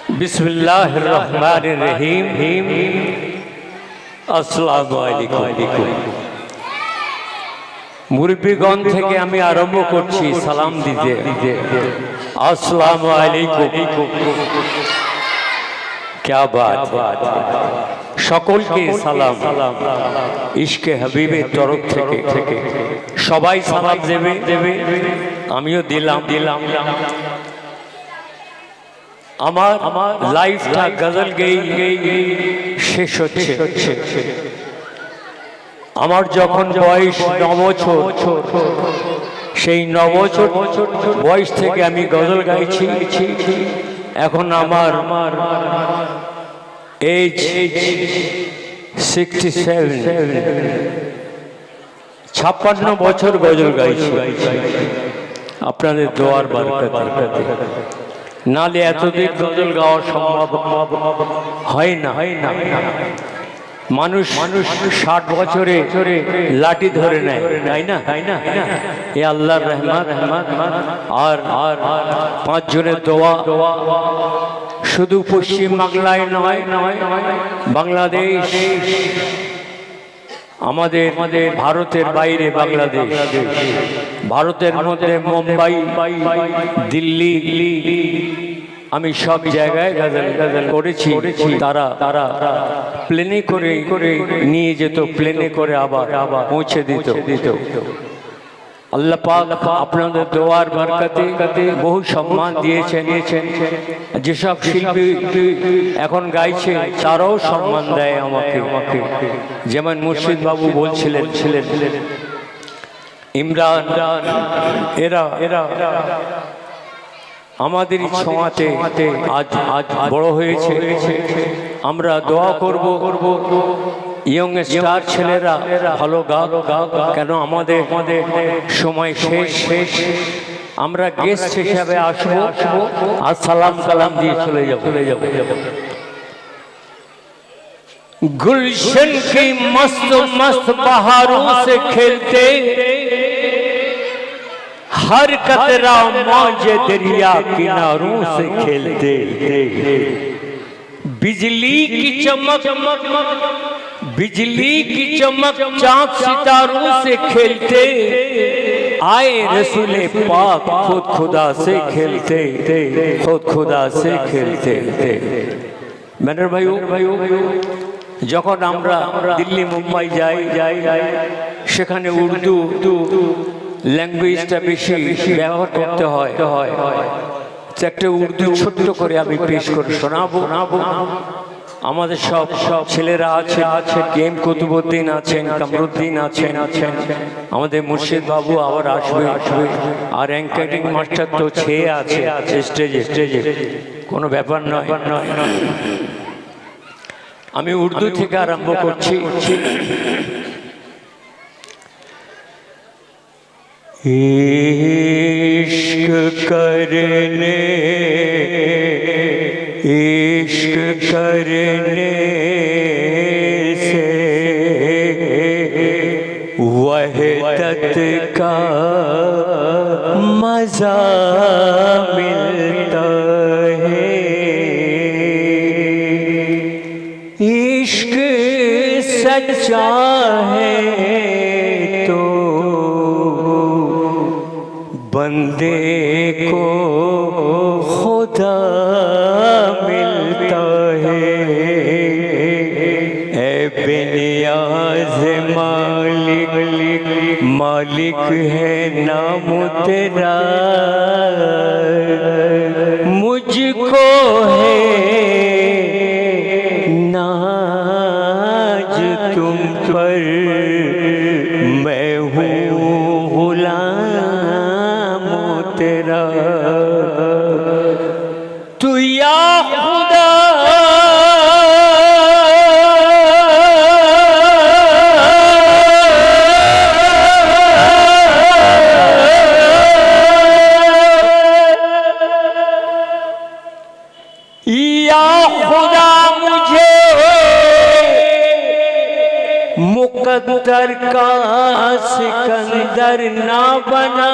बिस्मिल्लाहिर रहमानिर रहीम। अस्सलामु आलैकुम। मुरब्बीगण থেকে আমি আরম্ভ করছি সালাম দিতে। আসসালামু আলাইকুম। क्या बात, সকলকে সালাম ইশকে হাবিবের তরফ থেকে সবাই সালাম দেবে, আমিও দিলাম। আমার লাইফটা গজল গেয়ে শেষ হচ্ছে। আমার যখন বয়স 9 বছর, সেই 9 বছর বয়স থেকে আমি গজল গাইছি। এখন আমার এজ 67, 56 বছর গজল গাইছি আপনাদের দোয়ার বরকতে। নালে এতদিন গজল গাওয়া সম্ভব হয় না। মানুষ 60 বছরে লাঠি ধরে নেয়, তাই না? এ আল্লাহর রহমত। আর 5 জনের দোয়া শুধু পশ্চিম বাংলায় নয়, বাংলাদেশ, আমাদের ভারতের বাইরে বাংলাদেশ, ভারতের মধ্যে মুম্বাই, দিল্লি, আমি সব জায়গায় গজল করেছি। তারা প্লেনে করে নিয়ে যেত, প্লেনে করে আবার পৌঁছে দিত। আল্লাহ পাক আপনাদের দোয়ার বরকতে বহু সম্মান দিয়েছেন। যেসব শিল্পী এখন গাইছে তারাও সম্মান দেয় আমাকে। যেমন মুর্শিদ বাবু বলছিলেন, ইমরান, এরা আমাদের ছোঁয়াতে আজ বড় হয়েছে। আমরা দোয়া করব ইয়ং স্টার ছেলেরা ভালো গাক, কেন আমাদের সময় শেষ। আমরা গেস্ট হিসাবে আসবো আর সালাম কালাম দিয়ে চলে যাব। गुलशन की मस्त मस्त बहारों से खेलते, हर कतरा मौज दरिया किनारों से खेलते, बिजली की चमक चाँद सितारों से खेलते, आए रसूले पाक खुद खुदा से खेलते, खुद खुदा से खेलते। मैंने भाइयों, যখন আমরা দিল্লি মুম্বাই যাই, সেখানে উর্দু ল্যাঙ্গুয়েজটা বেশি ব্যবহার করতে হয়। একটা উর্দু ছোট্ট করে আমি পেশ করে শোনাবো। আমাদের সব ছেলেরা আছে, কেম কুতুবুদ্দিন আছেন, কামরুদ্দিন আছেন, আমাদের মুর্শিদ বাবু আবার আসবে। আর অ্যাঙ্কারিং মাস্টার তো ছেয়ে আছে স্টেজে, কোনো ব্যাপার নয়। আমি উর্দু থেকে আরম্ভ করছি। इश्क करने से वहदत का मजा मिलता है। इश्क सच्चा है तो बंदे को खुदा मिलता है। ऐ बेनियाज़ मालिक है नाम तेरा, मुझको है नाज तुम पर, मैं हूँ गुलाम तेरा। तू या खुदा मुकद्दर का सिकंदर ना बना,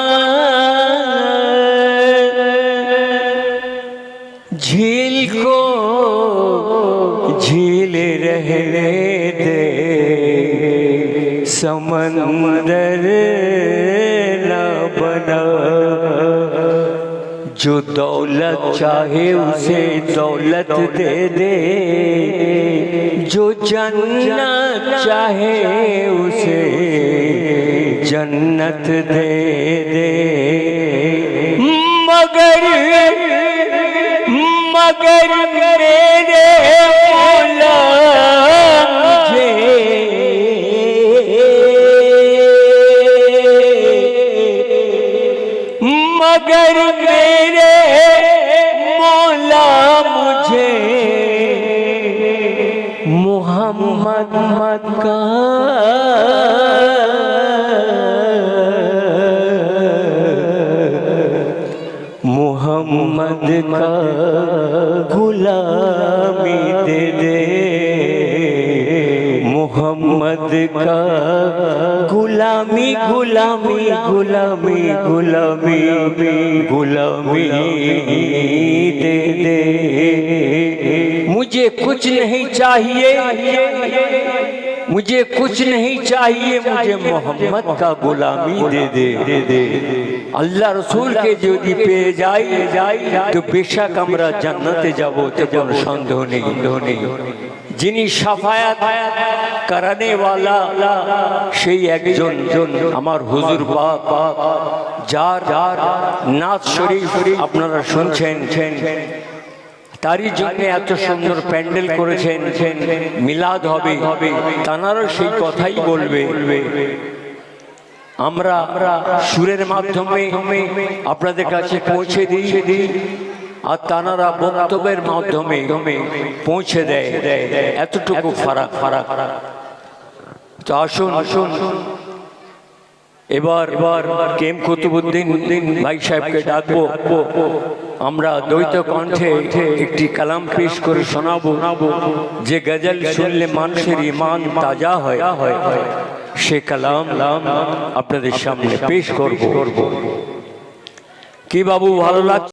झील को झील रहने दे, समंदर न बना। जो दौलत चाहे उसे दौलत दे दे, जो जन्नत चाहे उसे जन्नत दे दे। मगर मेरे मौला मुझे मगर मेरे मौला मुझे मोहम्मद का मोहम्मद का गुलामी दे दे, मोहम्मद का गुलामी गुलामी गुलामी गुलामी गुलामी दे दे। मुझे कुछ नहीं चाहिए, मुझे कुछ नहीं चाहिए, मुझे मोहम्मद का गुलामी दे दे। আল্লাহ রসুলকে যদি পেয়ে যাই তো বেশক আমরা জান্নাতে যাব, তো কোনো সন্দেহ নেই। যিনি শাফায়াত করানে ওয়ালা সেই একজন আমার হুজুর পাক, যার নাত শরীফ আপনারা শুনছেন, তারই জন্য এত সুন্দর প্যান্ডেল করেছেন, মিলাদ হবে, তানারও সেই কথাই বলবে। আমরা সুরের মাধ্যমে আপনাদের কাছে পৌঁছে দিই, আর তানারা বক্তব্যের মাধ্যমে পৌঁছে দেয়, এতটুকু ফারাক। তো আসুন এবার কেম কুতুবউদ্দিন ভাই সাহেবকে ডাকবো। আমরা দ্বৈত কণ্ঠে একটি কালাম পেশ করে শোনাবো, যে গজল শুনলে মানুষের ঈমান তাজা হয়, সে কালাম আপনাদের সামনে পেশ করব। কি বাবু, ভালো লাগছে?